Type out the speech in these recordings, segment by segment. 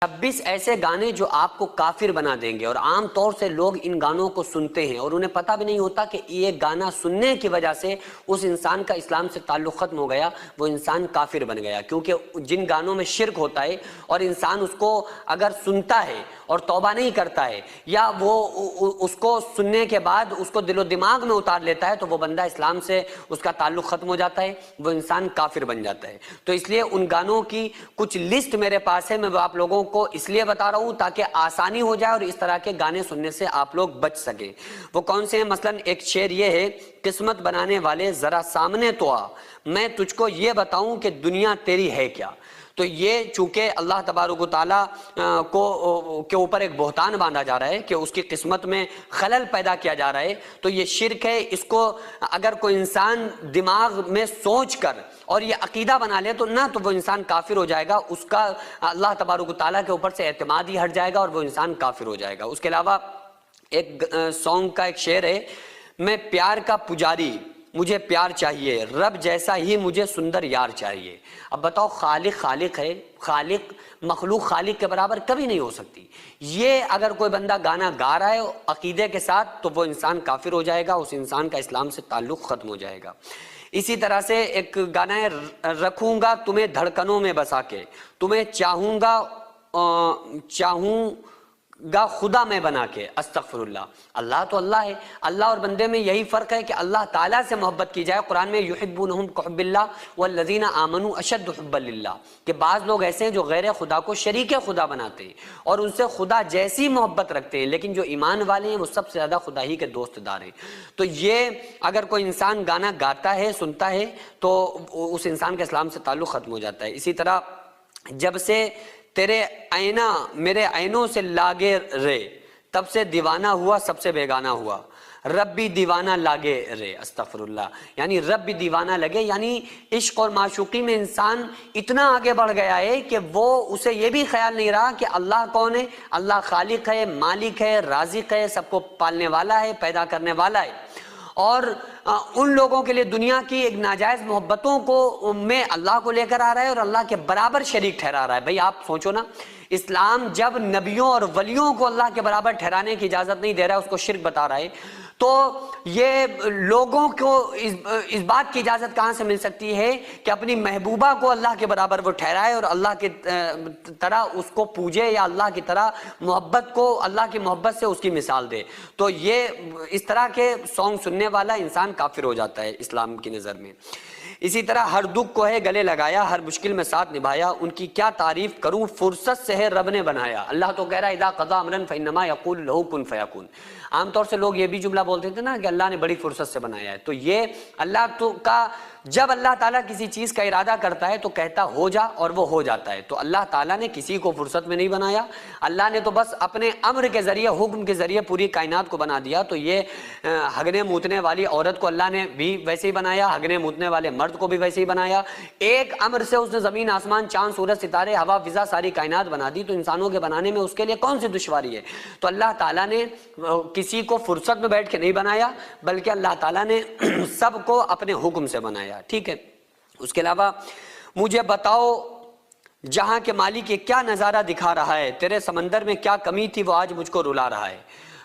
26 ایسے گانے جو آپ کو کافر بنا دیں گے، اور عام طور سے لوگ ان گانوں کو سنتے ہیں اور انہیں پتہ بھی نہیں ہوتا کہ یہ گانا سننے کی وجہ سے اس انسان کا اسلام سے تعلق ختم ہو گیا، وہ انسان کافر بن گیا، کیونکہ جن گانوں میں شرک ہوتا ہے اور انسان اس کو اگر سنتا ہے اور توبہ نہیں کرتا ہے، یا وہ اس کو سننے کے بعد اس کو دل و دماغ میں اتار لیتا ہے، تو وہ بندہ اسلام سے اس کا تعلق ختم ہو جاتا ہے، وہ انسان کافر بن جاتا ہے۔ تو اس لیے ان گانوں کی کچھ لسٹ میرے پاس ہے، میں وہ آپ لوگوں کو اس لیے بتا رہا ہوں تاکہ آسانی ہو جائے اور اس طرح کے گانے سننے سے آپ لوگ بچ سکیں۔ وہ کون سے ہیں؟ مثلا ایک شعر یہ ہے، قسمت بنانے والے ذرا سامنے تو آ، میں تجھ کو یہ بتاؤں کہ دنیا تیری ہے کیا۔ تو یہ چونکہ اللہ تبارک و تعالیٰ کے اوپر ایک بہتان باندھا جا رہا ہے کہ اس کی قسمت میں خلل پیدا کیا جا رہا ہے، تو یہ شرک ہے۔ اس کو اگر کوئی انسان دماغ میں سوچ کر اور یہ عقیدہ بنا لے تو نہ تو وہ انسان کافر ہو جائے گا، اس کا اللہ تبارک و تعالیٰ کے اوپر سے اعتماد ہی ہٹ جائے گا اور وہ انسان کافر ہو جائے گا۔ اس کے علاوہ ایک سانگ کا ایک شعر ہے، میں پیار کا پجاری، مجھے پیار چاہیے، رب جیسا ہی مجھے سندر یار چاہیے۔ اب بتاؤ، خالق ہے، خالق مخلوق خالق کے برابر کبھی نہیں ہو سکتی۔ یہ اگر کوئی بندہ گانا گا رہا ہے عقیدے کے ساتھ تو وہ انسان کافر ہو جائے گا، اس انسان کا اسلام سے تعلق ختم ہو جائے گا۔ اسی طرح سے ایک گانا ہے، رکھوں گا تمہیں دھڑکنوں میں بسا کے، تمہیں چاہوں گا خدا میں بنا کے۔ استغفر اللہ، اللہ تو اللہ ہے، اللہ اور بندے میں یہی فرق ہے کہ اللہ تعالیٰ سے محبت کی جائے۔ قرآن میں یحبونہم کحب اللہ والذین آمنوا اشد حبا للہ، کہ بعض لوگ ایسے ہیں جو غیر خدا کو شریک خدا بناتے ہیں اور ان سے خدا جیسی محبت رکھتے ہیں، لیکن جو ایمان والے ہیں وہ سب سے زیادہ خدا ہی کے دوست دار ہیں۔ تو یہ اگر کوئی انسان گانا گاتا ہے، سنتا ہے، تو اس انسان کے اسلام سے تعلق ختم ہو جاتا ہے۔ اسی طرح جب سے تیرے آئینہ میرے عینوں سے لاگے رے، تب سے دیوانہ ہوا سب سے بیگانہ ہوا، رب بھی دیوانہ لاگے رے۔ استغفر اللہ، یعنی رب بھی دیوانہ لگے، یعنی عشق اور معشوقی میں انسان اتنا آگے بڑھ گیا ہے کہ وہ اسے یہ بھی خیال نہیں رہا کہ اللہ کون ہے۔ اللہ خالق ہے، مالک ہے، رازق ہے، سب کو پالنے والا ہے، پیدا کرنے والا ہے، اور ان لوگوں کے لیے دنیا کی ایک ناجائز محبتوں کو میں اللہ کو لے کر آ رہا ہے اور اللہ کے برابر شریک ٹھہرا رہا ہے۔ بھئی آپ سوچو نا، اسلام جب نبیوں اور ولیوں کو اللہ کے برابر ٹھہرانے کی اجازت نہیں دے رہا ہے، اس کو شرک بتا رہا ہے، تو یہ لوگوں کو اس بات کی اجازت کہاں سے مل سکتی ہے کہ اپنی محبوبہ کو اللہ کے برابر وہ ٹھہرائے اور اللہ کی طرح اس کو پوجے، یا اللہ کی طرح محبت کو، اللہ کی محبت سے اس کی مثال دے؟ تو یہ اس طرح کے سانگ سننے والا انسان کافر ہو جاتا ہے اسلام کی نظر میں۔ اسی طرح ہر دکھ کو ہے گلے لگایا، ہر مشکل میں ساتھ نبھایا، ان کی کیا تعریف کروں، فرصت سے ہے رب نے بنایا۔ اللہ تو کہہ رہا ہے اذا قضا امرا فانما یقول له کن فیکون۔ عام طور سے لوگ یہ بھی جملہ بولتے تھے نا کہ اللہ نے بڑی فرصت سے بنایا ہے، تو یہ اللہ تو کا، جب اللہ تعالیٰ کسی چیز کا ارادہ کرتا ہے تو کہتا ہو جا اور وہ ہو جاتا ہے۔ تو اللہ تعالیٰ نے کسی کو فرصت میں نہیں بنایا، اللہ نے تو بس اپنے امر کے ذریعے، حکم کے ذریعے پوری کائنات کو بنا دیا۔ تو یہ ہگنے موتنے والی عورت کو اللہ نے بھی ویسے ہی بنایا، ہگنے موتنے والے مرد کو بھی ویسے ہی بنایا، ایک امر سے اس نے زمین آسمان، چاند سورج ستارے، ہوا فضا، ساری کائنات بنا دی۔ تو انسانوں کے بنانے میں اس کے لیے کون سی دشواری ہے؟ تو اللہ تعالیٰ نے کسی کو فرصت میں بیٹھ کے نہیں بنایا، بلکہ اللہ تعالیٰ نے سب کو اپنے حکم سے بنایا، ٹھیک ہے۔ اس کے علاوہ مجھے بتاؤ جہاں کے مالک یہ کیا نظارہ دکھا رہا ہے، تیرے سمندر میں کیا کمی تھی وہ آج مجھ کو رلا رہا ہے۔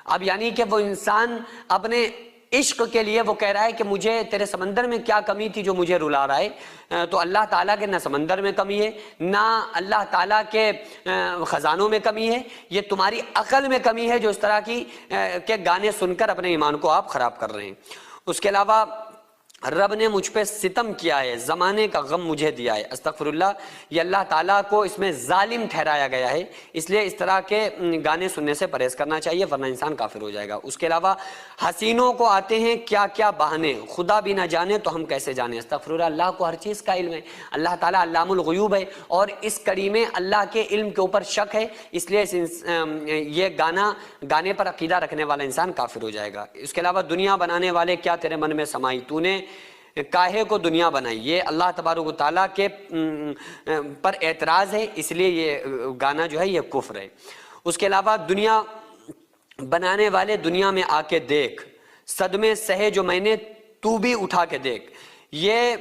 اب یعنی کہ وہ انسان اپنے عشق کے لیے وہ کہہ رہا ہے کہ مجھے تیرے سمندر میں کیا کمی تھی جو مجھے رلا رہا ہے۔ تو اللہ تعالیٰ کے نہ سمندر میں کمی ہے، نہ اللہ تعالیٰ کے خزانوں میں کمی ہے، یہ تمہاری عقل میں کمی ہے جو اس طرح کی کہ گانے سن کر اپنے ایمان کو آپ خراب کر رہے ہیں۔ اس کے علاوہ رب نے مجھ پہ ستم کیا ہے، زمانے کا غم مجھے دیا ہے۔ استغفر اللہ، یہ اللہ تعالیٰ کو اس میں ظالم ٹھہرایا گیا ہے، اس لیے اس طرح کے گانے سننے سے پرہیز کرنا چاہیے ورنہ انسان کافر ہو جائے گا۔ اس کے علاوہ حسینوں کو آتے ہیں کیا کیا بہانے، خدا بھی نہ جانے تو ہم کیسے جانے۔ استغفر اللہ، اللہ کو ہر چیز کا علم ہے، اللہ تعالیٰ علام الغیوب ہے، اور اس کڑی میں اللہ کے علم کے اوپر شک ہے، اس لیے یہ گانے پر عقیدہ رکھنے والا انسان کافر ہو جائے گا۔ اس کے علاوہ دنیا بنانے والے کیا تیرے من میں سمائی، تو نے کاہے کو دنیا بنائی، یہ اللہ تبارک و تعالیٰ کے پر اعتراض ہے، اس لیے یہ گانا جو ہے یہ کفر ہے۔ اس کے علاوہ دنیا بنانے والے دنیا میں آ کے دیکھ، صدمے سہے جو میں نے تو بھی اٹھا کے دیکھ، یہ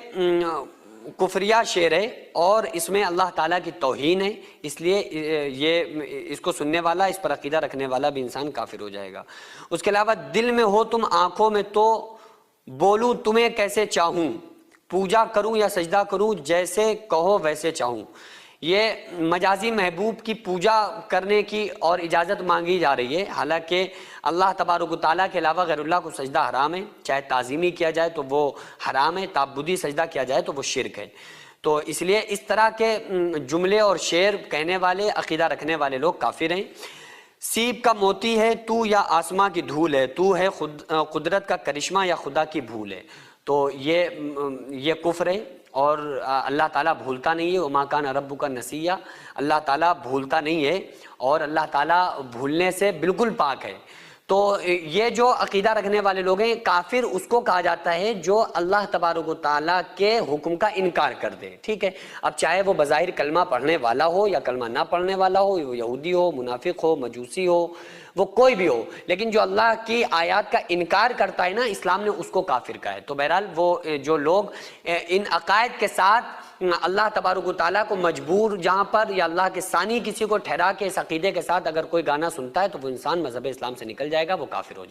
کفریہ شعر ہے اور اس میں اللہ تعالیٰ کی توہین ہے، اس لیے یہ اس کو سننے والا، اس پر عقیدہ رکھنے والا بھی انسان کافر ہو جائے گا۔ اس کے علاوہ دل میں ہو تم آنکھوں میں تو بولوں تمہیں کیسے چاہوں، پوجا کروں یا سجدہ کروں جیسے کہو ویسے چاہوں۔ یہ مجازی محبوب کی پوجا کرنے کی اور اجازت مانگی جا رہی ہے، حالانکہ اللہ تبارک و تعالیٰ کے علاوہ غیر اللہ کو سجدہ حرام ہے، چاہے تعظیمی کیا جائے تو وہ حرام ہے، تعبدی سجدہ کیا جائے تو وہ شرک ہے۔ تو اس لیے اس طرح کے جملے اور شعر کہنے والے، عقیدہ رکھنے والے لوگ کافر ہیں۔ سیب کا موتی ہے تو یا آسماں کی دھول ہے، تو ہے قدرت کا کرشمہ یا خدا کی بھول ہے۔ تو یہ کفر ہے، اور اللہ تعالیٰ بھولتا نہیں ہے، وما کان ربک نسیہ، اللہ تعالیٰ بھولتا نہیں ہے اور اللہ تعالیٰ بھولنے سے بالکل پاک ہے۔ تو یہ جو عقیدہ رکھنے والے لوگ ہیں، کافر اس کو کہا جاتا ہے جو اللہ تبارک و تعالیٰ کے حکم کا انکار کر دے، ٹھیک ہے۔ اب چاہے وہ بظاہر کلمہ پڑھنے والا ہو یا کلمہ نہ پڑھنے والا ہو، وہ یہودی ہو، منافق ہو، مجوسی ہو، وہ کوئی بھی ہو، لیکن جو اللہ کی آیات کا انکار کرتا ہے نا، اسلام نے اس کو کافر کہا ہے۔ تو بہرحال وہ جو لوگ ان عقائد کے ساتھ اللہ تبارک و تعالیٰ کو مجبور جہاں پر یا اللہ کے ثانی کسی کو ٹھہرا کے اس عقیدے کے ساتھ اگر کوئی گانا سنتا ہے تو وہ انسان مذہب اسلام سے نکل جائے گا، وہ کافر ہو جائے گا۔